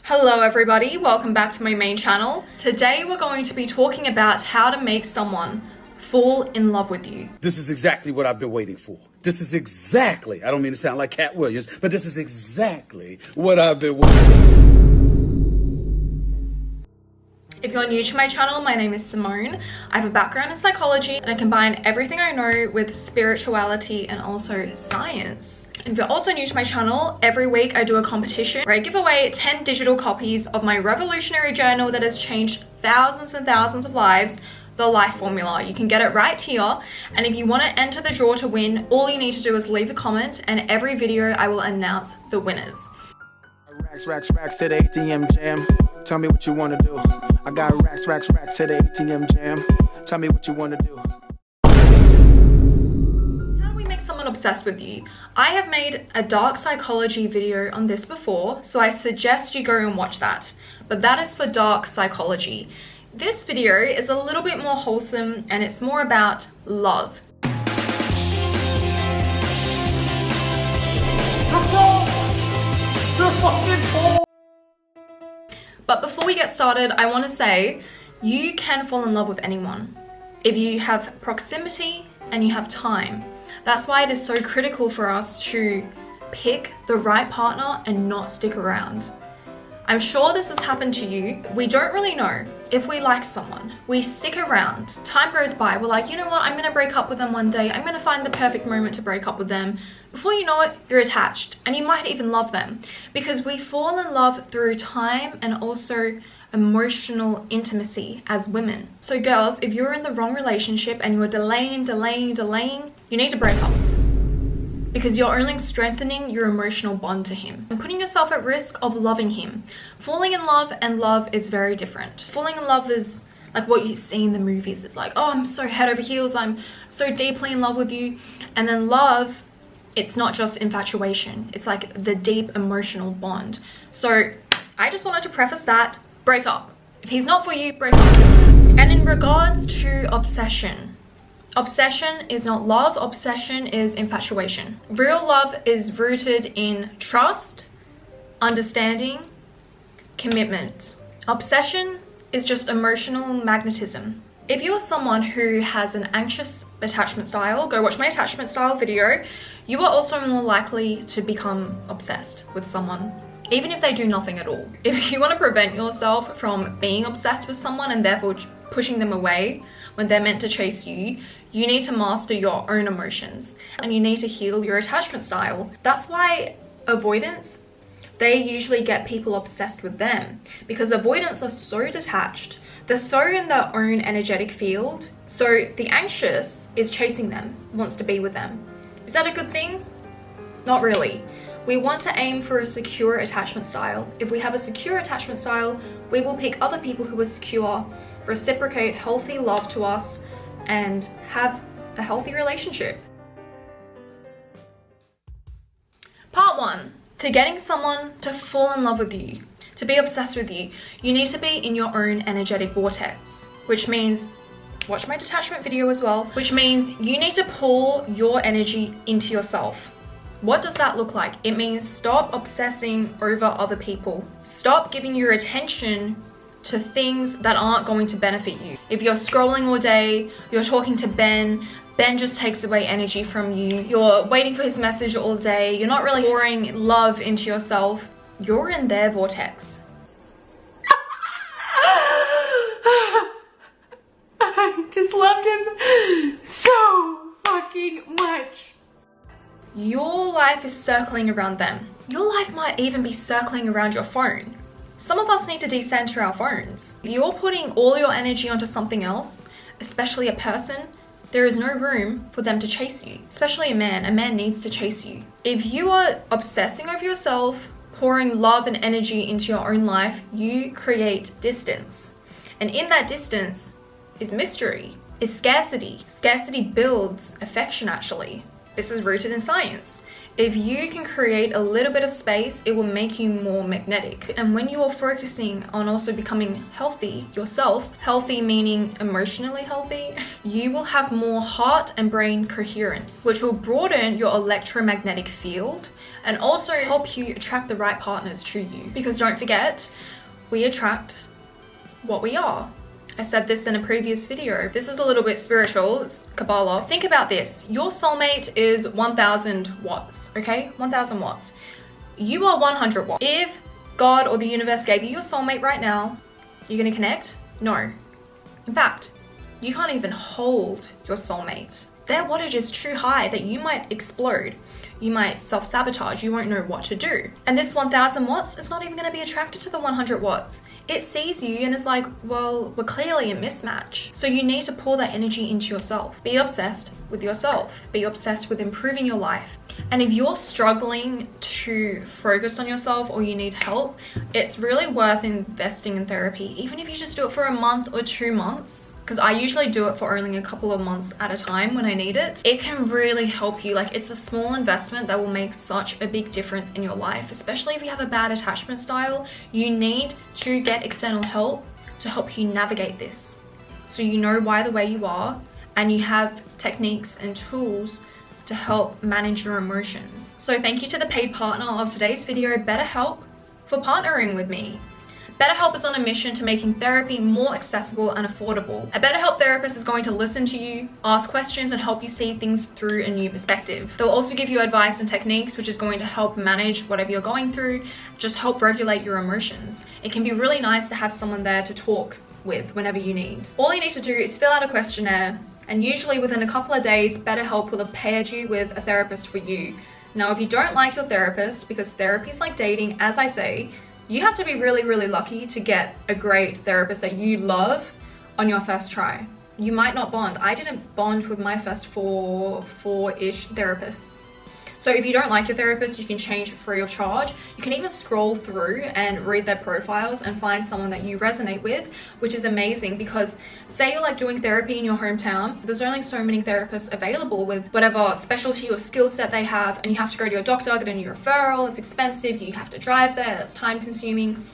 Hello everybody, welcome back to my main channel. Today we're going to be talking about how to make someone fall in love with you. This is exactly what I've been waiting for. This is exactly, I don't mean to sound like Cat Williams, but this is exactly what I've been waiting for. If you're new to my channel, my name is Simone. I have a background in psychology and I combine everything I know with spirituality and also science. And if you're also new to my channel, every week I do a competition where I give away 10 digital copies of my revolutionary journal that has changed thousands and thousands of lives, the Life Formula. You can get it right here. And if you want to enter the draw to win, all you need to do is leave a comment, and every video I will announce the winners. Racks to the ATM jam. Tell me what you want to do. I got racks to the ATM jam. Tell me what you want to do. How do we make someone obsessed with you? I have made a dark psychology video on this before, so I suggest you go and watch that. But that is for dark psychology. This video is a little bit more wholesome and it's more about love. But before we get started, I want to say you can fall in love with anyone if you have proximity and you have time. That's why it is so critical for us to pick the right partner and not stick around. I'm sure this has happened to you. We don't really know if we like someone. We stick around. Time goes by. We're like, you know what? I'm going to break up with them one day. I'm going to find the perfect moment to break up with them. Before you know it, you're attached and you might even love them, because we fall in love through time and also emotional intimacy as women. So girls, if you're in the wrong relationship and you're delaying, you need to break up, because you're only strengthening your emotional bond to him and putting yourself at risk of loving him. Falling in love and love is very different. Falling in love is like what you see in the movies. It's like, oh, I'm so head over heels, I'm so deeply in love with you. And then love, it's not just infatuation. It's like the deep emotional bond. So I just wanted to preface that. Break up. If he's not for you, break up. And in regards to obsession, obsession is not love. Obsession is infatuation. Real love is rooted in trust, understanding, commitment. Obsession is just emotional magnetism. If you're someone who has an anxious attachment style, go watch my attachment style video. You are also more likely to become obsessed with someone, even if they do nothing at all. If you want to prevent yourself from being obsessed with someone and therefore pushing them away when they're meant to chase you, you need to master your own emotions and you need to heal your attachment style. That's why avoidance, they usually get people obsessed with them, because avoidants are so detached. They're so in their own energetic field. So the anxious is chasing them, wants to be with them. Is that a good thing? Not really. We want to aim for a secure attachment style. If we have a secure attachment style, we will pick other people who are secure, reciprocate healthy love to us, and have a healthy relationship. Part 1. To getting someone to fall in love with you, to be obsessed with you, you need to be in your own energetic vortex, which means watch my detachment video as well, which means you need to pull your energy into yourself. What does that look like? It means stop obsessing over other people. Stop giving your attention to things that aren't going to benefit you. If you're scrolling all day, you're talking to Ben just takes away energy from you. You're waiting for his message all day. You're not really pouring love into yourself. You're in their vortex. I just loved him so fucking much. Your life is circling around them. Your life might even be circling around your phone. Some of us need to decenter our phones. If you're putting all your energy onto something else, especially a person, there is no room for them to chase you. Especially a man. A man needs to chase you. If you are obsessing over yourself, pouring love and energy into your own life, you create distance. And in that distance is mystery, is scarcity. Scarcity builds affection, actually. This is rooted in science. If you can create a little bit of space, it will make you more magnetic. And when you are focusing on also becoming healthy yourself, healthy meaning emotionally healthy, you will have more heart and brain coherence, which will broaden your electromagnetic field and also help you attract the right partners to you. Because don't forget, we attract what we are. I said this in a previous video. This is a little bit spiritual, it's Kabbalah. Think about this. Your soulmate is 1000 watts, okay? 1000 watts. You are 100 watts. If God or the universe gave you your soulmate right now, you're gonna connect? No. In fact, you can't even hold your soulmate. Their wattage is too high that you might explode. You might self-sabotage, you won't know what to do. And this 1000 watts is not even gonna be attracted to the 100 watts. It sees you and is like, well, we're clearly a mismatch. So you need to pour that energy into yourself. Be obsessed with yourself. Be obsessed with improving your life. And if you're struggling to focus on yourself or you need help, it's really worth investing in therapy. Even if you just do it for a month or 2 months, because I usually do it for only a couple of months at a time when I need it. It can really help you. Like, it's a small investment that will make such a big difference in your life, especially if you have a bad attachment style. You need to get external help to help you navigate this. So you know why the way you are, and you have techniques and tools to help manage your emotions. So thank you to the paid partner of today's video, BetterHelp, for partnering with me. BetterHelp is on a mission to making therapy more accessible and affordable. A BetterHelp therapist is going to listen to you, ask questions, and help you see things through a new perspective. They'll also give you advice and techniques which is going to help manage whatever you're going through, just help regulate your emotions. It can be really nice to have someone there to talk with whenever you need. All you need to do is fill out a questionnaire, and usually within a couple of days, BetterHelp will have paired you with a therapist for you. Now, if you don't like your therapist, because therapy is like dating, as I say, you have to be really, really lucky to get a great therapist that you love on your first try. You might not bond. I didn't bond with my first four-ish therapists. So if you don't like your therapist, you can change it free of charge. You can even scroll through and read their profiles and find someone that you resonate with, which is amazing because say you're like doing therapy in your hometown, there's only so many therapists available with whatever specialty or skill set they have, and you have to go to your doctor, get a new referral, it's expensive, you have to drive there, it's time consuming.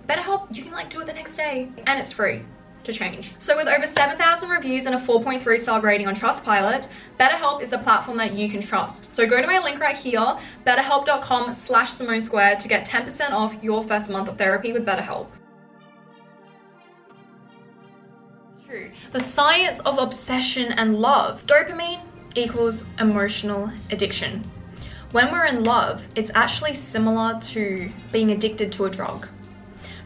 BetterHelp, you can like do it the next day and it's free to change. So with over 7,000 reviews and a 4.3 star rating on Trustpilot, BetterHelp is a platform that you can trust. So go to my link right here, betterhelp.com/Simone2 to get 10% off your first month of therapy with BetterHelp. True. The science of obsession and love. Dopamine equals emotional addiction. When we're in love, it's actually similar to being addicted to a drug.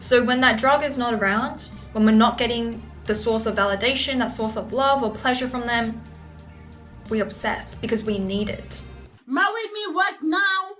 So when that drug is not around, when we're not getting the source of validation, that source of love or pleasure from them, we obsess because we need it. Marry me right now,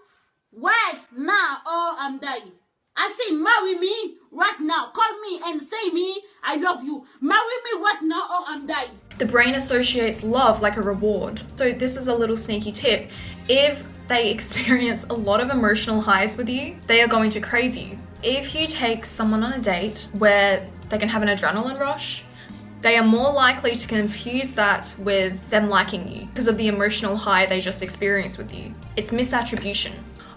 or I'm dying. I say marry me right now. Call me and say me, I love you. Marry me right now or I'm dying. The brain associates love like a reward. So this is a little sneaky tip. If they experience a lot of emotional highs with you, they are going to crave you. If you take someone on a date where they can have an adrenaline rush, they are more likely to confuse that with them liking you because of the emotional high they just experienced with you. It's misattribution.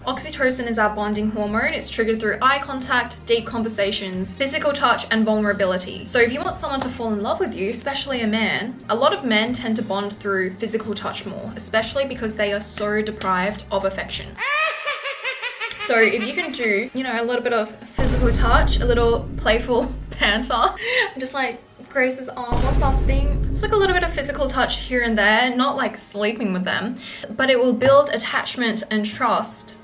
Oxytocin is our bonding hormone. It's triggered through eye contact, deep conversations, physical touch, and vulnerability. So if you want someone to fall in love with you, especially a man, a lot of men tend to bond through physical touch more, especially because they are so deprived of affection. So if you can do, you know, a little bit of physical touch, a little playful banter, just like Grace's arm or something, just like a little bit of physical touch here and there, not like sleeping with them, but it will build attachment and trust,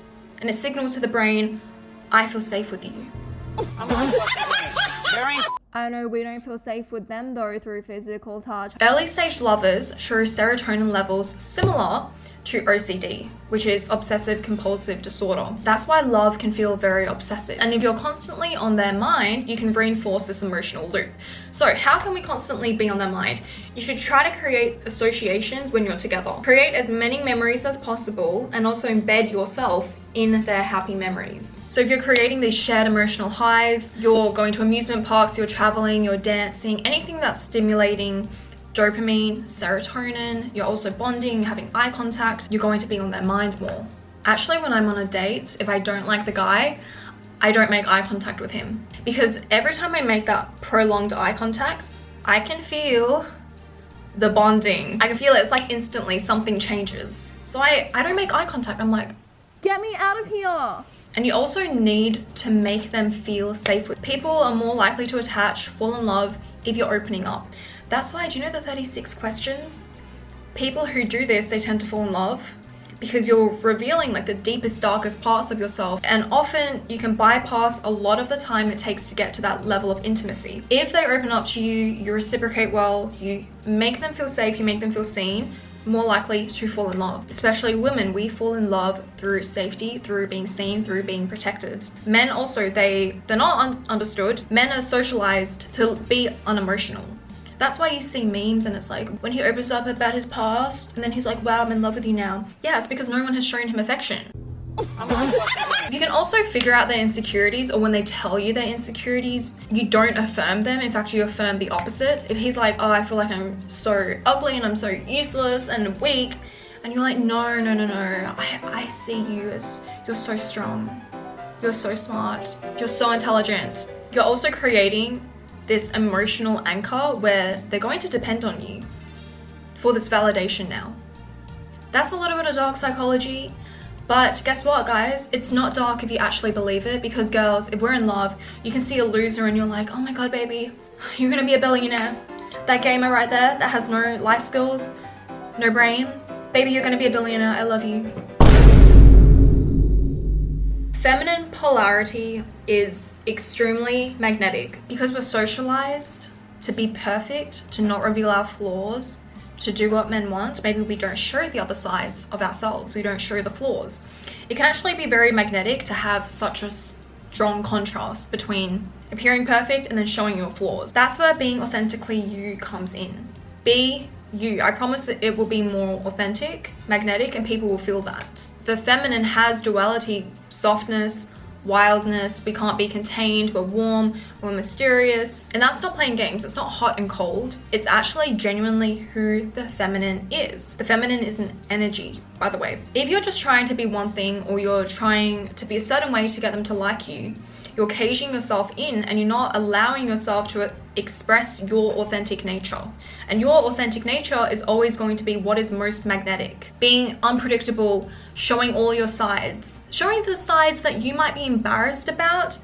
and it signals to the brain, I feel safe with you. I know we don't feel safe with them though through physical touch. Early stage lovers show serotonin levels similar to OCD, which is obsessive compulsive disorder. That's why love can feel very obsessive. And if you're constantly on their mind, you can reinforce this emotional loop. So how can we constantly be on their mind? You should try to create associations when you're together. Create as many memories as possible and also embed yourself in their happy memories. So if you're creating these shared emotional highs, you're going to amusement parks, you're traveling, you're dancing, anything that's stimulating dopamine, serotonin, you're also bonding, having eye contact, you're going to be on their mind more. Actually, when I'm on a date, if I don't like the guy, I don't make eye contact with him. Because every time I make that prolonged eye contact, I can feel the bonding. I can feel it, it's like instantly something changes. So I don't make eye contact. I'm like, Get me out of here. And you also need to make them feel safe with. People are more likely to attach, fall in love if you're opening up. That's why, do you know the 36 questions? People who do this, they tend to fall in love because you're revealing like the deepest, darkest parts of yourself. And often you can bypass a lot of the time it takes to get to that level of intimacy. If they open up to you, you reciprocate well, you make them feel safe, you make them feel seen, more likely to fall in love. Especially women, we fall in love through safety, through being seen, through being protected. Men also, they're not understood. Men are socialized to be unemotional. That's why you see memes and it's like when he opens up about his past and then he's like, wow, I'm in love with you now. Yeah, it's because no one has shown him affection. You can also figure out their insecurities, or when they tell you their insecurities, you don't affirm them. In fact, you affirm the opposite. If he's like, oh, I feel like I'm so ugly and I'm so useless and weak, and you're like, no, I see you as you're so strong, you're so smart, you're so intelligent. You're also creating this emotional anchor where they're going to depend on you for this validation now. That's a little bit of dark psychology, but guess what, guys? It's not dark if you actually believe it, because girls, if we're in love, you can see a loser and you're like, oh my god, baby, you're gonna be a billionaire. That gamer right there that has no life skills, no brain, baby, you're gonna be a billionaire, I love you. Feminine polarity is extremely magnetic because we're socialized to be perfect, to not reveal our flaws, to do what men want. Maybe we don't show the other sides of ourselves, we don't show the flaws. It can actually be very magnetic to have such a strong contrast between appearing perfect and then showing your flaws. That's where being authentically you comes in. Be you. I promise it will be more authentic, magnetic, and people will feel that. The feminine has duality, softness, wildness. We can't be contained, we're warm, we're mysterious, and that's not playing games. It's not hot and cold. It's actually genuinely who the feminine is. The feminine is an energy, by the way. If you're just trying to be one thing, or you're trying to be a certain way to get them to like you, you're caging yourself in and you're not allowing yourself to express your authentic nature. And your authentic nature is always going to be what is most magnetic. Being unpredictable, showing all your sides. Showing the sides that you might be embarrassed about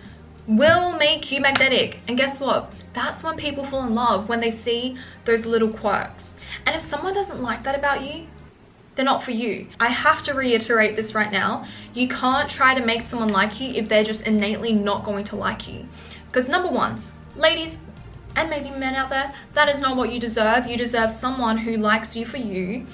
will make you magnetic. And guess what? That's when people fall in love, when they see those little quirks. And if someone doesn't like that about you, they're not for you. I have to reiterate this right now. You can't try to make someone like you if they're just innately not going to like you. Because number one, ladies, and maybe men out there, that is not what you deserve. You deserve someone who likes you for you.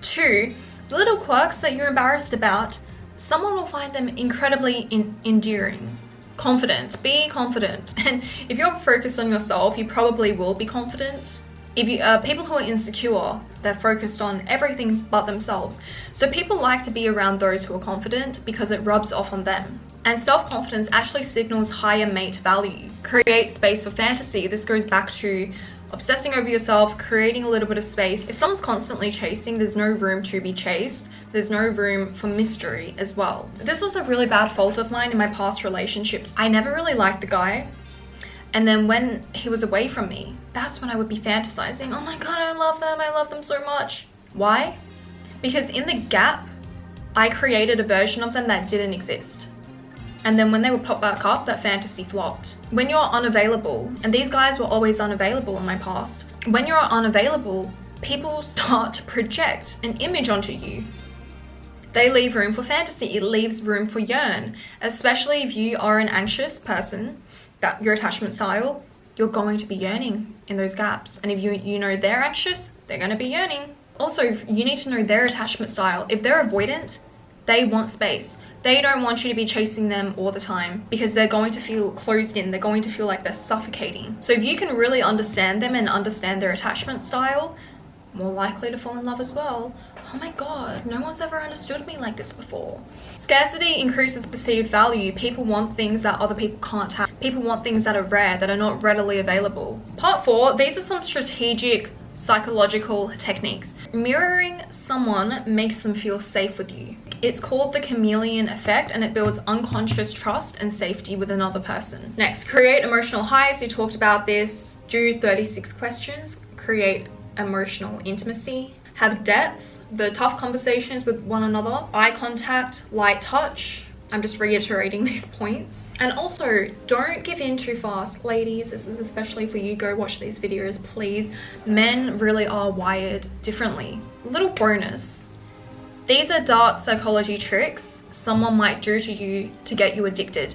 Two, the little quirks that you're embarrassed about, someone will find them incredibly endearing. Confident, be confident. And if you're focused on yourself, you probably will be confident. If you people who are insecure, they're focused on everything but themselves. So people like to be around those who are confident because it rubs off on them. And self-confidence actually signals higher mate value. Create space for fantasy. This goes back to obsessing over yourself, creating a little bit of space. If someone's constantly chasing, there's no room to be chased. There's no room for mystery as well. This was a really bad fault of mine in my past relationships. I never really liked the guy. And then when he was away from me, that's when I would be fantasizing. Oh my god, I love them so much. Why? Because in the gap, I created a version of them that didn't exist. And then when they would pop back up, that fantasy flopped. When you're unavailable, and these guys were always unavailable in my past, when you're unavailable, people start to project an image onto you. They leave room for fantasy, it leaves room for yearn, especially if you are an anxious person. That your attachment style, you're going to be yearning in those gaps. And if you know they're anxious, they're going to be yearning. Also, you need to know their attachment style. If they're avoidant, they want space. They don't want you to be chasing them all the time because they're going to feel closed in. They're going to feel like they're suffocating. So if you can really understand them and understand their attachment style, more likely to fall in love as well. Oh my god, no one's ever understood me like this before. Scarcity increases perceived value. People want things that other people can't have. People want things that are rare, that are not readily available. Part 4, these are some strategic psychological techniques. Mirroring someone makes them feel safe with you. It's called the chameleon effect, and it builds unconscious trust and safety with another person. Next, create emotional highs. We talked about this. Do 36 questions. Create emotional intimacy. Have depth. the tough conversations with one another, eye contact, light touch. I'm just reiterating these points. And also, don't give in too fast. Ladies, this is especially for you. Go watch these videos, please. Men really are wired differently. Little bonus. These are dark psychology tricks someone might do to you to get you addicted.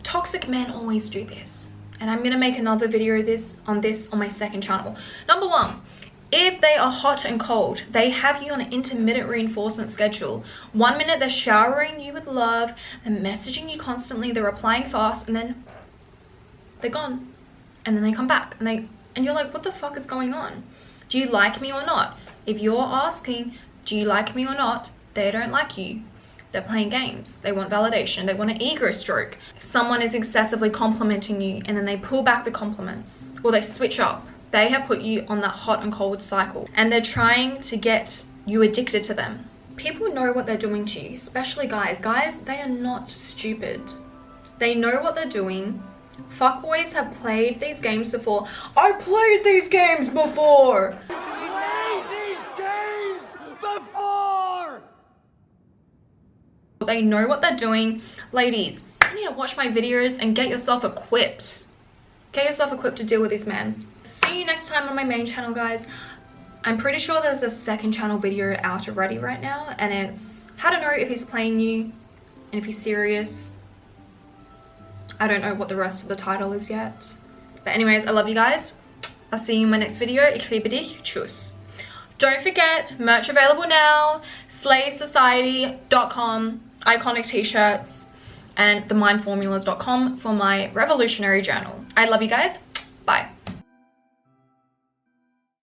Toxic men always do this. And I'm gonna make another video on my second channel. Number one, if they are hot and cold, they have you on an intermittent reinforcement schedule. 1 minute they're showering you with love, they're messaging you constantly, they're replying fast, and then they're gone. And then they come back and you're like, what the fuck is going on? Do you like me or not? If you're asking, do you like me or not, they don't like you. They're playing games. They want validation. They want an ego stroke. Someone is excessively complimenting you and then they pull back the compliments, or they switch up. They have put you on that hot and cold cycle and they're trying to get you addicted to them. People know what they're doing to you, especially guys. Guys, they are not stupid. They know what they're doing. Fuckboys have played these games before. I played these games before. They know what they're doing. Ladies, you need to watch my videos and get yourself equipped. Get yourself equipped to deal with these men. See you next time on my main channel, guys. I'm pretty sure there's a second channel video out already right now, and it's how to know if he's playing you and if he's serious. I don't know what the rest of the title is yet. But anyways, I love you guys. I'll see you in my next video. Ich liebe dich. Tschüss. Don't forget, merch available now. slaysociety.com, iconic t-shirts, and themindformulas.com for my revolutionary journal. I love you guys. Bye.